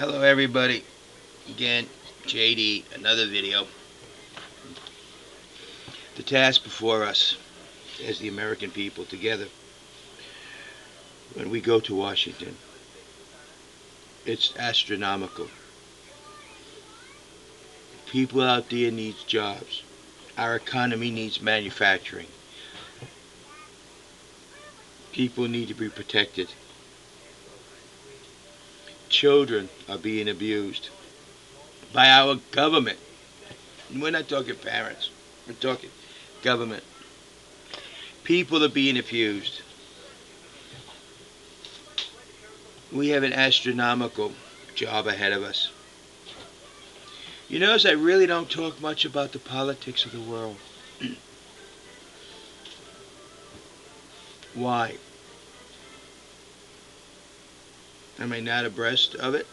Hello everybody, again, JD, another video. The task before us as the American people together when we go to Washington, it's astronomical. People out there need jobs. Our economy needs manufacturing. People need to be protected. Children are being abused by our government. We're not talking parents, we're talking government. People are being abused. We have an astronomical job ahead of us. You notice I really don't talk much about the politics of the world. Why? Am I not abreast of it?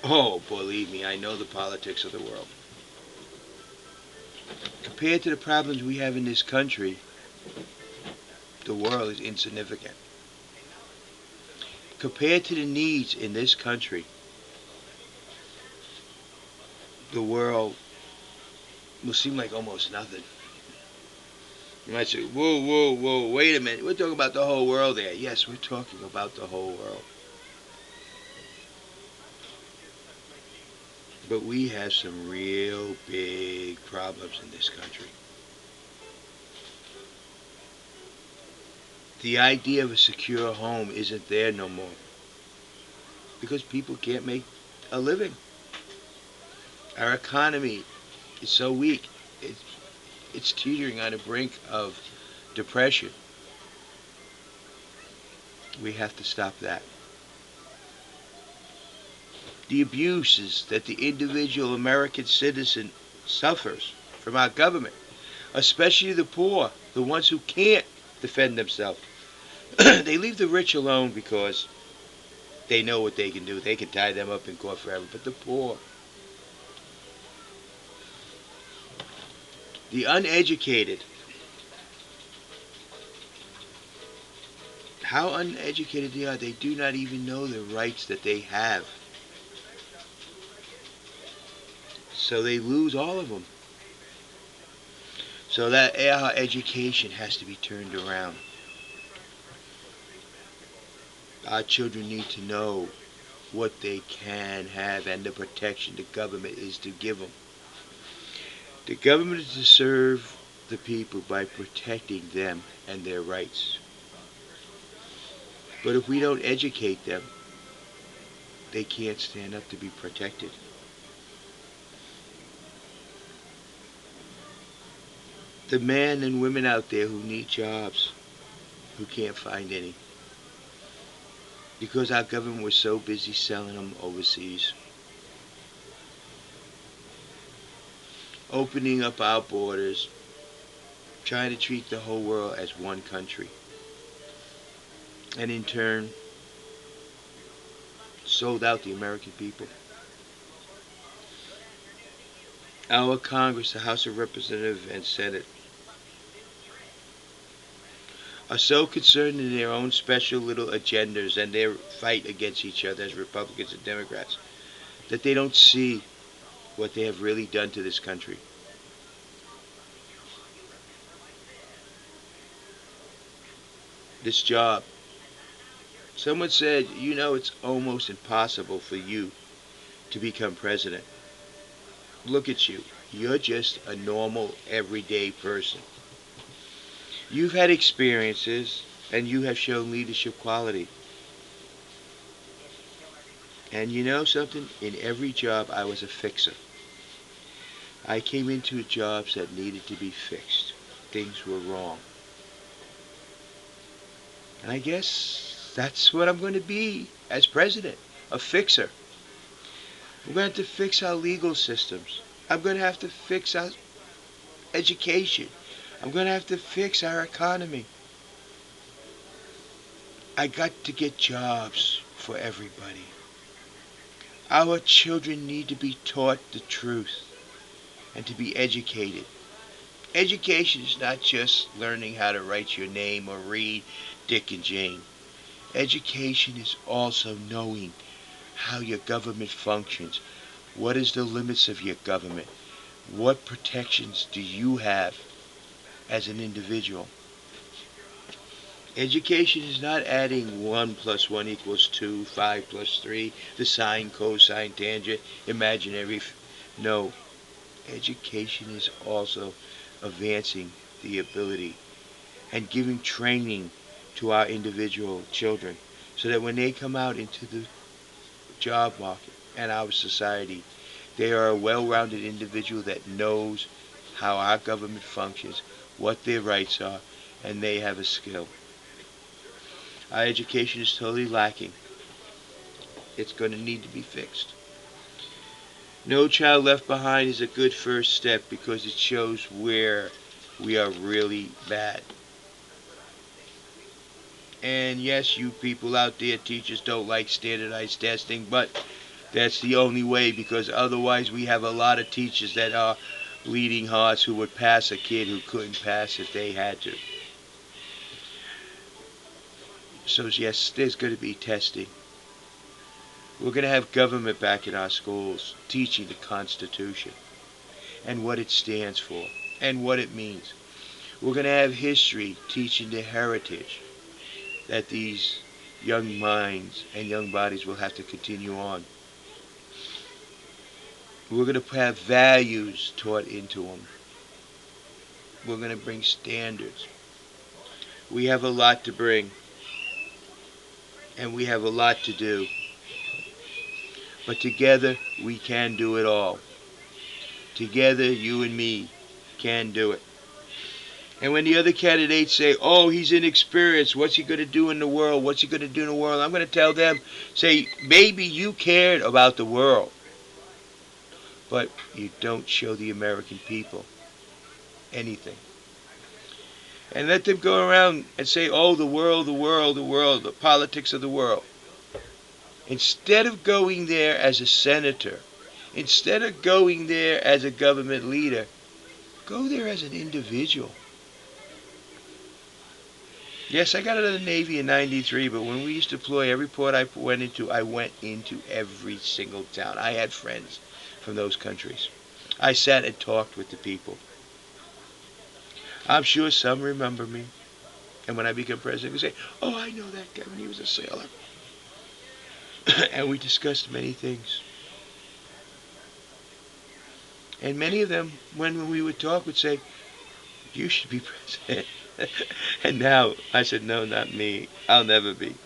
Oh, believe me, I know the politics of the world. Compared to the problems we have in this country, the world is insignificant. Compared to the needs in this country, the world will seem like almost nothing. You might say, whoa, whoa, whoa, wait a minute. We're talking about the whole world there. Yes, we're talking about the whole world. But we have some real big problems in this country. The idea of a secure home isn't there no more because people can't make a living. Our economy is so weak. It's teetering on the brink of depression. We have to stop that. The abuses that the individual American citizen suffers from our government, especially the poor, the ones who can't defend themselves. They leave the rich alone because they know what they can do. They can tie them up in court forever. But the poor, the uneducated, how uneducated they are, they do not even know the rights that they have. So they lose all of them. So that our education has to be turned around. Our children need to know what they can have and the protection the government is to give them. The government is to serve the people by protecting them and their rights. But if we don't educate them, they can't stand up to be protected. The men and women out there who need jobs, who can't find any, because our government was so busy selling them overseas. Opening up our borders, trying to treat the whole world as one country. And in turn, sold out the American people. Our Congress, the House of Representatives and Senate, are so concerned in their own special little agendas and their fight against each other as Republicans and Democrats that they don't see what they have really done to this country. This job. Someone said, it's almost impossible for you to become president. Look at you. You're just a normal, everyday person. You've had experiences, and you have shown leadership quality. And you know something? In every job, I was a fixer. I came into jobs that needed to be fixed. Things were wrong. And I guess that's what I'm going to be as president, a fixer. I'm going to have to fix our legal systems. I'm going to have to fix our education. I'm going to have to fix our economy. I got to get jobs for everybody. Our children need to be taught the truth and to be educated. Education is not just learning how to write your name or read Dick and Jane. Education is also knowing how your government functions. What is the limits of your government? What protections do you have as an individual? Education is not adding 1 plus 1 equals 2, 5 plus 3, the sine, cosine, tangent, imaginary. No, education is also advancing the ability and giving training to our individual children so that when they come out into the job market and our society, they are a well-rounded individual that knows how our government functions, what their rights are, and they have a skill. Our education is totally lacking. It's going to need to be fixed. No Child Left Behind is a good first step because it shows where we are really bad. And yes, you people out there, teachers don't like standardized testing, but that's the only way because otherwise we have a lot of teachers that are bleeding hearts who would pass a kid who couldn't pass if they had to. So yes, there's going to be testing. We're going to have government back in our schools teaching the Constitution and what it stands for and what it means. We're going to have history teaching the heritage that these young minds and young bodies will have to continue on. We're going to have values taught into them. We're going to bring standards. We have a lot to bring, and we have a lot to do. But together, we can do it all. Together, you and me can do it. And when the other candidates say, oh, he's inexperienced, what's he going to do in the world? What's he going to do in the world? I'm going to tell them, say, maybe you cared about the world, but you don't show the American people anything. And let them go around and say, oh, the world, the world, the world, the politics of the world. Instead of going there as a senator, instead of going there as a government leader, go there as an individual. Yes, I got out of the Navy in '93, but when we used to deploy, every port I went into every single town. I had friends from those countries. I sat and talked with the people. I'm sure some remember me. And when I become president, we say, oh, I know that guy when he was a sailor. And we discussed many things. And many of them, when we would talk, would say, you should be president. And now I said, no, not me. I'll never be.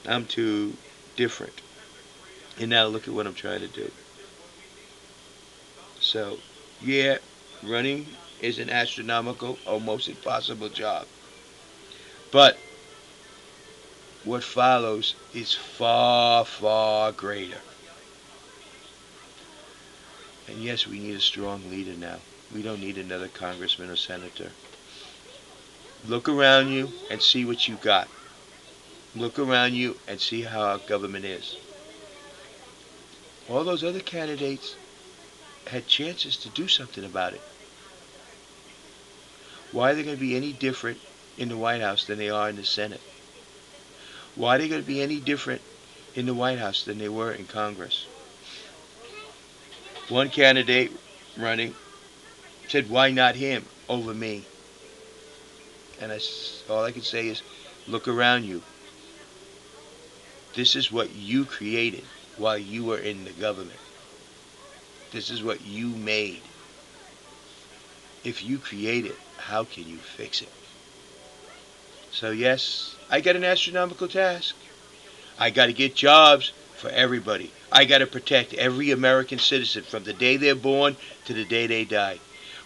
I'm too different. And now look at what I'm trying to do. So, yeah, running is an astronomical, almost impossible job. But what follows is far, far greater. And yes, we need a strong leader now. We don't need another congressman or senator. Look around you and see what you got. Look around you and see how our government is. All those other candidates had chances to do something about it. Why are they going to be any different in the White House than they are in the Senate? Why are they going to be any different in the White House than they were in Congress? One candidate running said, why not him over me? And all I can say is, look around you. This is what you created while you were in the government. This is what you made. If you create it, how can you fix it? So yes, I got an astronomical task. I got to get jobs for everybody. I got to protect every American citizen from the day they're born to the day they die.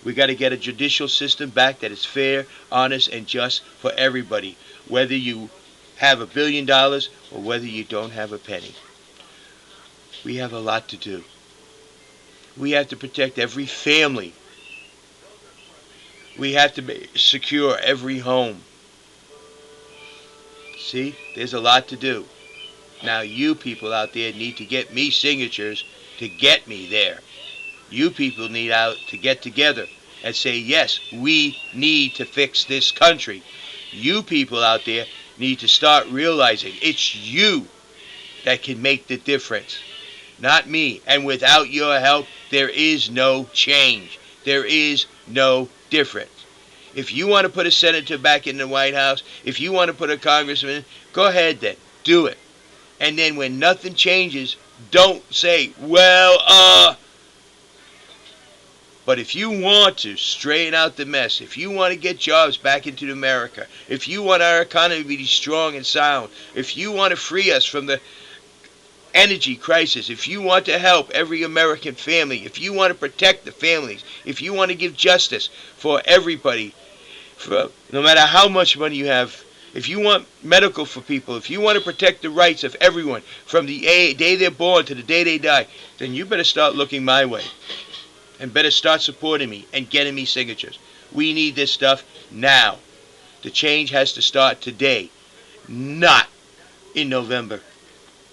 We got to get a judicial system back that is fair, honest, and just for everybody, whether you have $1 billion or whether you don't have a penny. We have a lot to do. We have to protect every family. We have to secure every home. See, there's a lot to do. Now you people out there need to get me signatures to get me there. You people need to get together and say, yes, we need to fix this country. You people out there need to start realizing it's you that can make the difference. Not me. And without your help, there is no change. There is no difference. If you want to put a senator back in the White House, if you want to put a congressman, go ahead then. Do it. And then when nothing changes, don't say, But if you want to straighten out the mess, if you want to get jobs back into America, if you want our economy to be strong and sound, if you want to free us from the energy crisis, if you want to help every American family, if you want to protect the families, if you want to give justice for everybody, no matter how much money you have, if you want medical for people, if you want to protect the rights of everyone from the day they're born to the day they die, then you better start looking my way and better start supporting me and getting me signatures. We need this stuff now. The change has to start today, not in November.